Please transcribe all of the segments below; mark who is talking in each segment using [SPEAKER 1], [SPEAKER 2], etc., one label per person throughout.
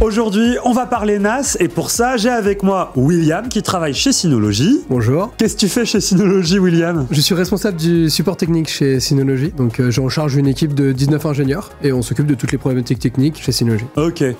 [SPEAKER 1] Aujourd'hui, on va parler NAS et pour ça, j'ai avec moi William qui travaille chez Synology.
[SPEAKER 2] Bonjour.
[SPEAKER 1] Qu'est-ce que tu fais chez Synology, William?
[SPEAKER 2] Je suis responsable du support technique chez Synology. Donc j'ai en charge une équipe de 19 ingénieurs et on s'occupe de toutes les problématiques techniques chez Synology.
[SPEAKER 1] Ok. Et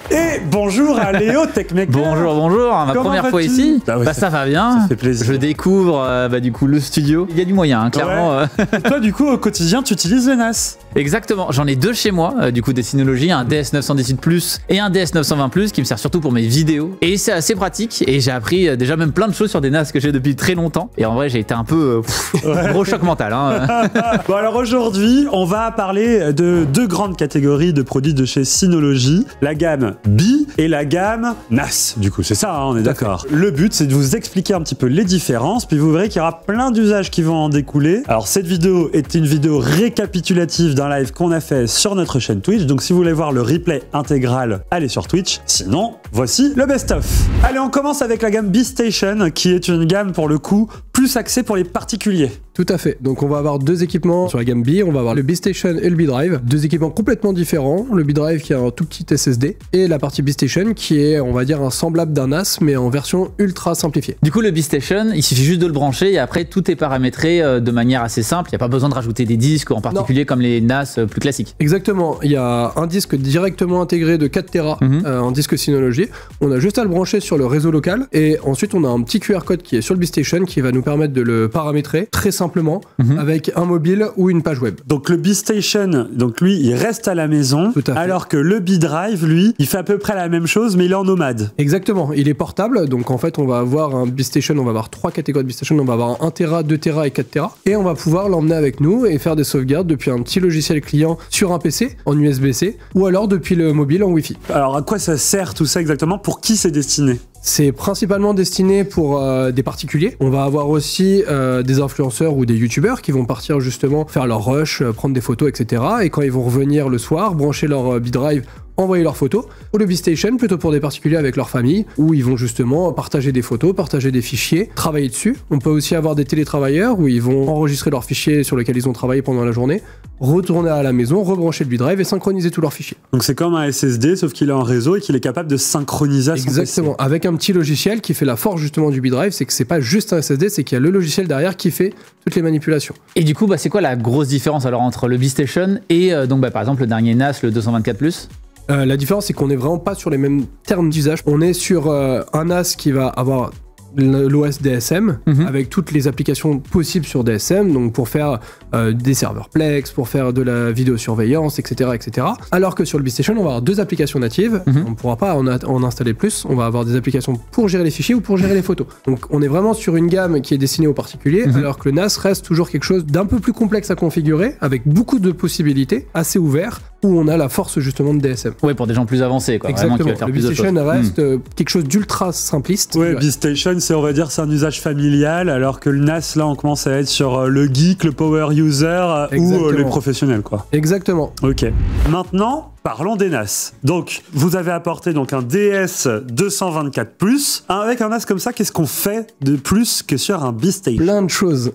[SPEAKER 1] bonjour à Léo Techmaker.
[SPEAKER 3] Bonjour, ma première fois ici. Ça va bien.
[SPEAKER 1] Ça fait plaisir.
[SPEAKER 3] Je découvre du coup le studio. Il y a du moyen, hein, clairement.
[SPEAKER 1] Ouais. Toi, du coup, au quotidien, tu utilises le NAS?
[SPEAKER 3] Exactement. J'en ai deux chez moi, du coup des Synology, un DS918 Plus et un DS920 Plus qui me sert surtout pour mes vidéos. Et c'est assez pratique et j'ai appris déjà même plein de choses sur des NAS que j'ai depuis très longtemps. Et en vrai, j'ai été un peu gros choc mental. Hein.
[SPEAKER 1] Bon alors aujourd'hui, on va parler de deux grandes catégories de produits de chez Synology, la gamme B et la gamme NAS. Du coup, c'est ça, hein, on est d'accord. Le but, c'est de vous expliquer un petit peu les différences, puis vous verrez qu'il y aura plein d'usages qui vont en découler. Alors cette vidéo est une vidéo récapitulative d'un live qu'on a fait sur notre chaîne Twitch, donc si vous voulez voir le replay intégral, allez sur Twitch. Sinon, voici le best-of. Allez, on commence avec la gamme B Station, qui est une gamme pour le coup plus axée pour les particuliers.
[SPEAKER 2] Tout à fait. Donc on va avoir deux équipements sur la gamme B. On va avoir le B Station et le B Drive. Deux équipements complètement différents. Le B Drive qui a un tout petit SSD et la partie B Station qui est, on va dire, un semblable d'un NAS mais en version ultra simplifiée.
[SPEAKER 3] Du coup, le B Station, il suffit juste de le brancher et après tout est paramétré de manière assez simple. Il n'y a pas besoin de rajouter des disques en particulier comme les NAS plus classiques.
[SPEAKER 2] Exactement. Il y a un disque directement intégré de 4 Tera en disque Synology. On a juste à le brancher sur le réseau local et ensuite on a un petit QR code qui est sur le B Station qui va nous permettre de le paramétrer très simplement avec un mobile ou une page web.
[SPEAKER 1] Donc le B Station, donc lui, il reste à la maison, alors que le B Drive, lui, il fait à peu près la même chose, mais il est en nomade.
[SPEAKER 2] Exactement, il est portable, donc en fait on va avoir un B Station, on va avoir 3 catégories de B Station, on va avoir 1 Tera, 2 Tera et 4 Tera, et on va pouvoir l'emmener avec nous et faire des sauvegardes depuis un petit logiciel client sur un PC en USB-C, ou alors depuis le mobile en Wi-Fi.
[SPEAKER 1] Alors à quoi ça sert tout ça exactement? Pour qui c'est destiné?
[SPEAKER 2] C'est principalement destiné pour des particuliers. On va avoir aussi des influenceurs ou des youtubeurs qui vont partir justement faire leur rush, prendre des photos, etc. Et quand ils vont revenir le soir, brancher leur B-Drive, envoyer leurs photos, ou le B Station plutôt pour des particuliers avec leur famille, où ils vont justement partager des photos, partager des fichiers, travailler dessus. On peut aussi avoir des télétravailleurs où ils vont enregistrer leurs fichiers sur lesquels ils ont travaillé pendant la journée, retourner à la maison, rebrancher le B-Drive et synchroniser tous leurs fichiers.
[SPEAKER 1] Donc c'est comme un SSD, sauf qu'il est en réseau et qu'il est capable de synchroniser à son
[SPEAKER 2] Exactement,
[SPEAKER 1] PC.
[SPEAKER 2] avec un petit logiciel qui fait la force justement du B-Drive, c'est que c'est pas juste un SSD, c'est qu'il y a le logiciel derrière qui fait toutes les manipulations.
[SPEAKER 3] Et du coup, c'est quoi la grosse différence alors entre le B Station et par exemple le dernier NAS, le 224 Plus?
[SPEAKER 2] La différence, c'est qu'on n'est vraiment pas sur les mêmes termes d'usage. On est sur un NAS qui va avoir l'OS DSM avec toutes les applications possibles sur DSM, donc pour faire des serveurs Plex, pour faire de la vidéosurveillance, etc., etc. Alors que sur le B Station, on va avoir deux applications natives. On ne pourra pas en installer plus. On va avoir des applications pour gérer les fichiers ou pour gérer les photos. Donc on est vraiment sur une gamme qui est destinée aux particuliers, alors que le NAS reste toujours quelque chose d'un peu plus complexe à configurer, avec beaucoup de possibilités, assez ouvert, où on a la force justement de DSM.
[SPEAKER 3] Oui, pour des gens plus avancés, quoi.
[SPEAKER 2] Exactement.
[SPEAKER 3] Vraiment qui veulent faire
[SPEAKER 2] le
[SPEAKER 3] plus
[SPEAKER 2] B
[SPEAKER 3] de
[SPEAKER 2] Station
[SPEAKER 3] choses.
[SPEAKER 2] reste quelque chose d'ultra simpliste.
[SPEAKER 1] Ouais, B Station, on va dire, c'est un usage familial, alors que le NAS, là, on commence à être sur le geek, le power user ou les professionnels, quoi.
[SPEAKER 2] Exactement.
[SPEAKER 1] Ok. Maintenant, parlons des NAS. Donc, vous avez apporté donc un DS224 Plus. Avec un NAS comme ça, qu'est-ce qu'on fait de plus que sur un B Station?
[SPEAKER 2] Plein de choses.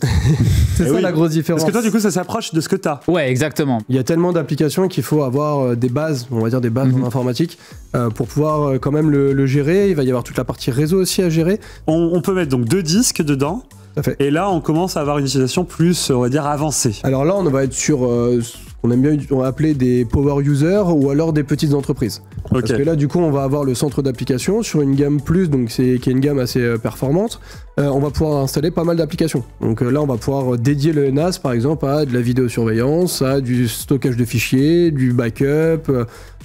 [SPEAKER 2] C'est ça la grosse différence.
[SPEAKER 1] Parce que toi, du coup, ça s'approche de ce que tu as.
[SPEAKER 3] Ouais, exactement.
[SPEAKER 2] Il y a tellement d'applications qu'il faut avoir des bases, on va dire des bases en informatique, pour pouvoir quand même le gérer. Il va y avoir toute la partie réseau aussi à gérer.
[SPEAKER 1] On peut mettre donc 2 disques dedans. Et là, on commence à avoir une utilisation plus, on va dire, avancée.
[SPEAKER 2] Alors là, on va être sur ce qu'on aime bien appeler des power users ou alors des petites entreprises. Parce que là, du coup, on va avoir le centre d'application sur une gamme plus, donc qui est une gamme assez performante. On va pouvoir installer pas mal d'applications. Donc là, on va pouvoir dédier le NAS, par exemple, à de la vidéosurveillance, à du stockage de fichiers, du backup,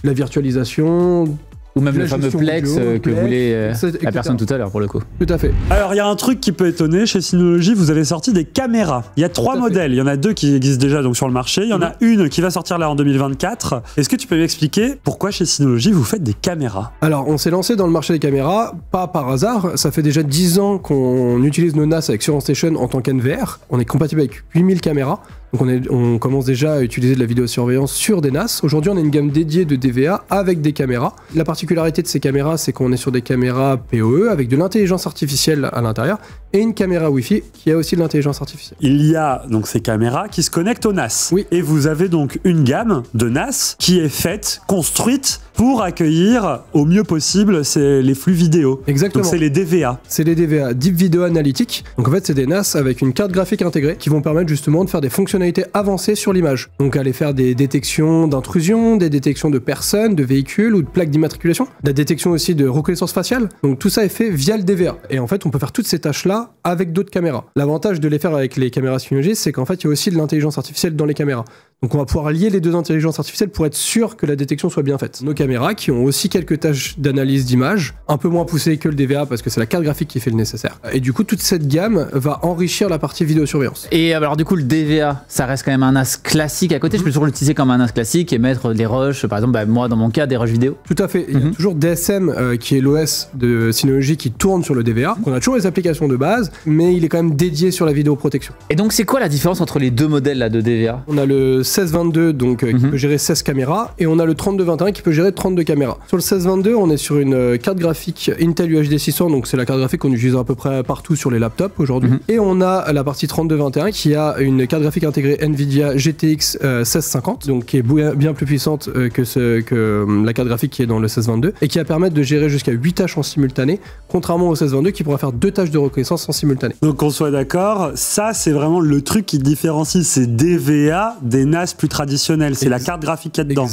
[SPEAKER 2] la virtualisation.
[SPEAKER 3] Ou même le fameux Plex que voulait la personne tout à l'heure, pour le coup.
[SPEAKER 2] Tout à fait.
[SPEAKER 1] Alors, il y a un truc qui peut étonner. Chez Synology, vous avez sorti des caméras. Il y a 3 modèles. Il y en a 2 qui existent déjà donc, sur le marché. Il y en a une qui va sortir là en 2024. Est-ce que tu peux m'expliquer pourquoi chez Synology, vous faites des caméras?
[SPEAKER 2] Alors, on s'est lancé dans le marché des caméras, pas par hasard. Ça fait déjà 10 ans qu'on utilise nos NAS avec SuranceStation en tant qu'NVR. On est compatible avec 8000 caméras. Donc on commence déjà à utiliser de la vidéosurveillance sur des NAS. Aujourd'hui, on a une gamme dédiée de DVA avec des caméras. La particularité de ces caméras, c'est qu'on est sur des caméras PoE avec de l'intelligence artificielle à l'intérieur et une caméra Wi-Fi qui a aussi de l'intelligence artificielle.
[SPEAKER 1] Il y a donc ces caméras qui se connectent au NAS.
[SPEAKER 2] Oui.
[SPEAKER 1] Et vous avez donc une gamme de NAS qui est faite, construite pour accueillir au mieux possible les flux vidéo.
[SPEAKER 2] Exactement.
[SPEAKER 1] Donc c'est les DVA.
[SPEAKER 2] C'est les DVA, Deep Video Analytics. Donc en fait, c'est des NAS avec une carte graphique intégrée qui vont permettre justement de faire des fonctionnalités avancées sur l'image. Donc aller faire des détections d'intrusion, des détections de personnes, de véhicules ou de plaques d'immatriculation, de la détection aussi de reconnaissance faciale. Donc tout ça est fait via le DVA. Et en fait, on peut faire toutes ces tâches-là avec d'autres caméras. L'avantage de les faire avec les caméras Synology, c'est qu'en fait, il y a aussi de l'intelligence artificielle dans les caméras. Donc on va pouvoir lier les deux intelligences artificielles pour être sûr que la détection soit bien faite. Nos caméras qui ont aussi quelques tâches d'analyse d'image, un peu moins poussées que le DVA parce que c'est la carte graphique qui fait le nécessaire. Et du coup, toute cette gamme va enrichir la partie vidéosurveillance.
[SPEAKER 3] Et alors du coup, le DVA, ça reste quand même un NAS classique à côté. Je peux toujours l'utiliser comme un NAS classique et mettre des rushs, par exemple, moi dans mon cas, des rushs vidéo.
[SPEAKER 2] Tout à fait. Il y a toujours DSM qui est l'OS de Synology qui tourne sur le DVA. On a toujours les applications de base, mais il est quand même dédié sur la vidéoprotection.
[SPEAKER 3] Et donc, c'est quoi la différence entre les deux modèles là, de DVA?
[SPEAKER 2] On a le 1622 qui peut gérer 16 caméras et on a le 3221 qui peut gérer 32 caméras. Sur le 1622, on est sur une carte graphique Intel UHD 600, donc c'est la carte graphique qu'on utilise à peu près partout sur les laptops aujourd'hui. Et on a la partie 3221 qui a une carte graphique intégrée Nvidia GTX 1650, donc qui est bien plus puissante que la carte graphique qui est dans le 1622 et qui va permettre de gérer jusqu'à 8 tâches en simultané, contrairement au 1622 qui pourra faire 2 tâches de reconnaissance en simultané.
[SPEAKER 1] Donc qu'on soit d'accord, ça c'est vraiment le truc qui différencie ces DVA des NAS plus traditionnels. C'est la carte graphique qu'il y a dedans.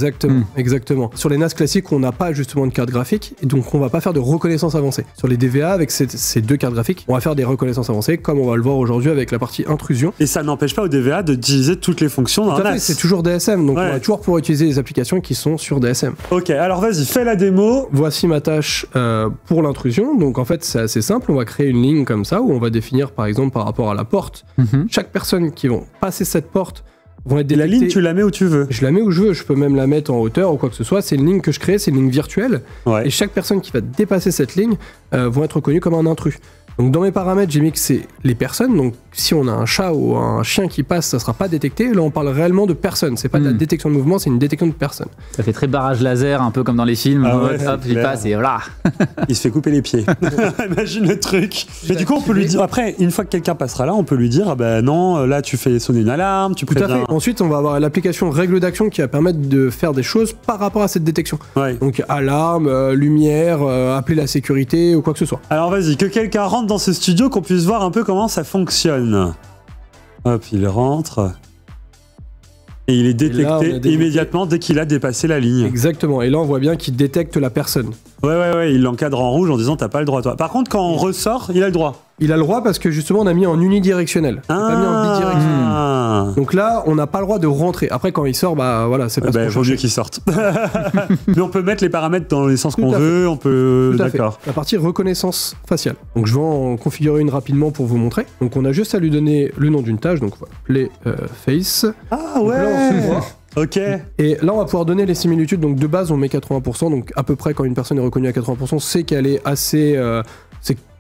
[SPEAKER 2] Exactement. Sur les NAS classiques, on n'a pas justement de carte graphique et donc on va pas faire de reconnaissance avancée. Sur les DVA, avec ces deux cartes graphiques, on va faire des reconnaissances avancées comme on va le voir aujourd'hui avec la partie intrusion.
[SPEAKER 1] Et ça n'empêche pas au DVA d'utiliser toutes les fonctions d'un NAS.
[SPEAKER 2] C'est toujours DSM, donc on va toujours pouvoir utiliser les applications qui sont sur DSM.
[SPEAKER 1] Ok, alors vas-y, fais la démo.
[SPEAKER 2] Voici ma tâche pour l'intrusion. Donc en fait, c'est assez simple. On va créer une ligne comme ça où on va définir par exemple par rapport à la porte. Chaque personne qui va passer cette porte vont être détectés.
[SPEAKER 1] La ligne, tu la mets où tu veux.
[SPEAKER 2] Je la mets où je veux. Je peux même la mettre en hauteur ou quoi que ce soit. C'est une ligne que je crée, c'est une ligne virtuelle. Et chaque personne qui va dépasser cette ligne vont être reconnue comme un intrus. Donc dans mes paramètres, j'ai mis que c'est les personnes. Donc si on a un chat ou un chien qui passe, ça sera pas détecté. Là, on parle réellement de personnes. C'est pas de la détection de mouvement, c'est une détection de personnes.
[SPEAKER 3] Ça fait très barrage laser, un peu comme dans les films.
[SPEAKER 1] Ah ouais,
[SPEAKER 3] hop, il passe et voilà.
[SPEAKER 1] Il se fait couper les pieds. Imagine le truc. Mais du coup, on peut lui dire, après, une fois que quelqu'un passera là, on peut lui dire, ah ben non, là, tu fais sonner une alarme, tu préviens.
[SPEAKER 2] Tout à fait. Ensuite, on va avoir l'application règle d'action qui va permettre de faire des choses par rapport à cette détection. Donc alarme, lumière, appeler la sécurité ou quoi que ce soit.
[SPEAKER 1] Alors vas-y, que quelqu'un rentre dans ce studio, qu'on puisse voir un peu comment ça fonctionne. Hop, il rentre. Et il est détecté immédiatement dès qu'il a dépassé la ligne.
[SPEAKER 2] Exactement. Et là, on voit bien qu'il détecte la personne.
[SPEAKER 1] Ouais, il l'encadre en rouge en disant t'as pas le droit toi. Par contre, quand on ressort, il a le droit.
[SPEAKER 2] Il a le droit parce que justement, on a mis en unidirectionnel. On a pas mis en bidirectionnel. Donc là, on n'a pas le droit de rentrer. Après, quand il sort, bah voilà, c'est pas ce qu'on
[SPEAKER 1] vaut mieux qu'il sorte. Mais on peut mettre les paramètres dans les sens qu'on veut. On peut. D'accord.
[SPEAKER 2] La partie reconnaissance faciale. Donc je vais en configurer une rapidement pour vous montrer. Donc on a juste à lui donner le nom d'une tâche. Donc voilà, play face.
[SPEAKER 1] Ah ouais. Donc là, on se voit. Ok.
[SPEAKER 2] Et là, on va pouvoir donner les similitudes. Donc de base, on met 80%. Donc à peu près, quand une personne est reconnue à 80%, c'est qu'elle est assez.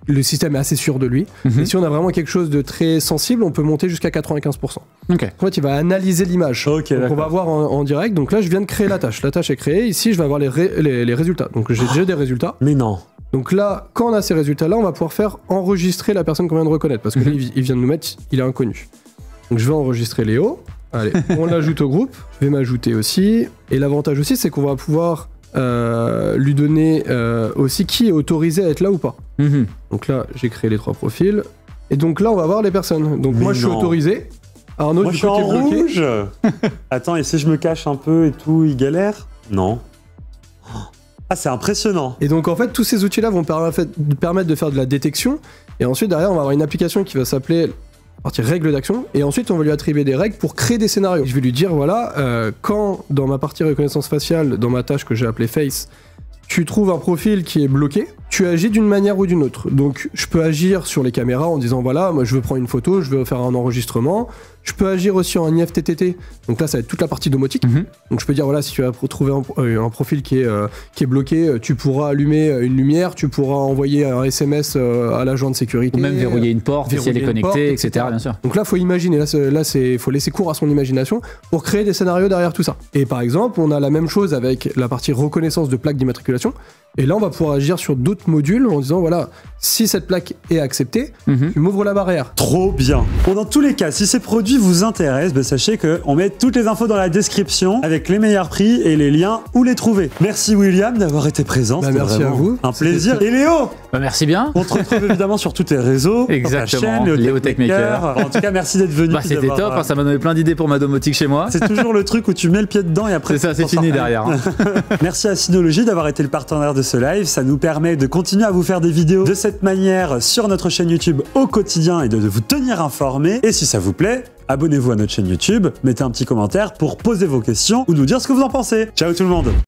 [SPEAKER 2] Le système est assez sûr de lui. Et si on a vraiment quelque chose de très sensible, on peut monter jusqu'à 95%. En fait, il va analyser l'image. Donc on va voir en direct. Donc là, je viens de créer la tâche. La tâche est créée. Ici, je vais avoir les résultats. Donc j'ai déjà des résultats.
[SPEAKER 1] Mais non.
[SPEAKER 2] Donc là, quand on a ces résultats-là, on va pouvoir faire enregistrer la personne qu'on vient de reconnaître. Parce que là, il vient de nous mettre, il est inconnu. Donc je vais enregistrer Léo. Allez, on l'ajoute au groupe. Je vais m'ajouter aussi. Et l'avantage aussi, c'est qu'on va pouvoir lui donner aussi qui est autorisé à être là ou pas. Donc là, j'ai créé les 3 profils. Et donc là, on va voir les personnes. Donc moi, je suis autorisé. Arnaud,
[SPEAKER 1] du côté bloqué. Rouge. Attends, et si je me cache un peu et tout, il galère? Non. Ah, c'est impressionnant.
[SPEAKER 2] Et donc en fait, tous ces outils-là vont permettre de faire de la détection. Et ensuite, derrière, on va avoir une application qui va s'appeler partie règle d'action, et ensuite on va lui attribuer des règles pour créer des scénarios. Je vais lui dire voilà, quand dans ma partie reconnaissance faciale, dans ma tâche que j'ai appelée face, tu trouves un profil qui est bloqué, tu agis d'une manière ou d'une autre. Donc je peux agir sur les caméras en disant voilà, moi je veux prendre une photo, je veux faire un enregistrement. Je peux agir aussi en IFTTT. Donc là, ça va être toute la partie domotique. Donc je peux dire voilà, si tu as trouvé un profil qui est bloqué, tu pourras allumer une lumière, tu pourras envoyer un SMS à l'agent de sécurité.
[SPEAKER 3] Ou même verrouiller une porte si elle est connectée, etc. Bien sûr.
[SPEAKER 2] Donc là, faut imaginer. Là, faut laisser cours à son imagination pour créer des scénarios derrière tout ça. Et par exemple, on a la même chose avec la partie reconnaissance de plaques d'immatriculation. Et là, on va pouvoir agir sur d'autres module en disant voilà, si cette plaque est acceptée, tu m'ouvres la barrière.
[SPEAKER 1] Trop bien. Bon, dans tous les cas, si ces produits vous intéressent, bah, sachez qu'on met toutes les infos dans la description avec les meilleurs prix et les liens où les trouver. Merci William d'avoir été présent.
[SPEAKER 2] Bah,
[SPEAKER 1] C'était
[SPEAKER 2] merci à vous.
[SPEAKER 1] Un plaisir. Et Léo,
[SPEAKER 3] Bah, merci bien.
[SPEAKER 1] on te retrouve évidemment sur tous tes réseaux.
[SPEAKER 3] Exactement.
[SPEAKER 1] Sur ta chaîne,
[SPEAKER 3] Léo Techmaker.
[SPEAKER 1] En tout cas, merci d'être venu.
[SPEAKER 3] Bah,
[SPEAKER 1] puis
[SPEAKER 3] c'était
[SPEAKER 1] d'avoir,
[SPEAKER 3] top, hein, ça m'a donné plein d'idées pour ma domotique chez moi.
[SPEAKER 1] C'est toujours le truc où tu mets le pied dedans et après...
[SPEAKER 3] C'est ça,
[SPEAKER 1] tu
[SPEAKER 3] c'est
[SPEAKER 1] t'en
[SPEAKER 3] fini
[SPEAKER 1] sors.
[SPEAKER 3] derrière. hein.
[SPEAKER 1] Merci à Synology d'avoir été le partenaire de ce live. Ça nous permet de continuer à vous faire des vidéos de cette manière sur notre chaîne YouTube au quotidien et de vous tenir informés. Et si ça vous plaît, abonnez-vous à notre chaîne YouTube, mettez un petit commentaire pour poser vos questions ou nous dire ce que vous en pensez. Ciao tout le monde!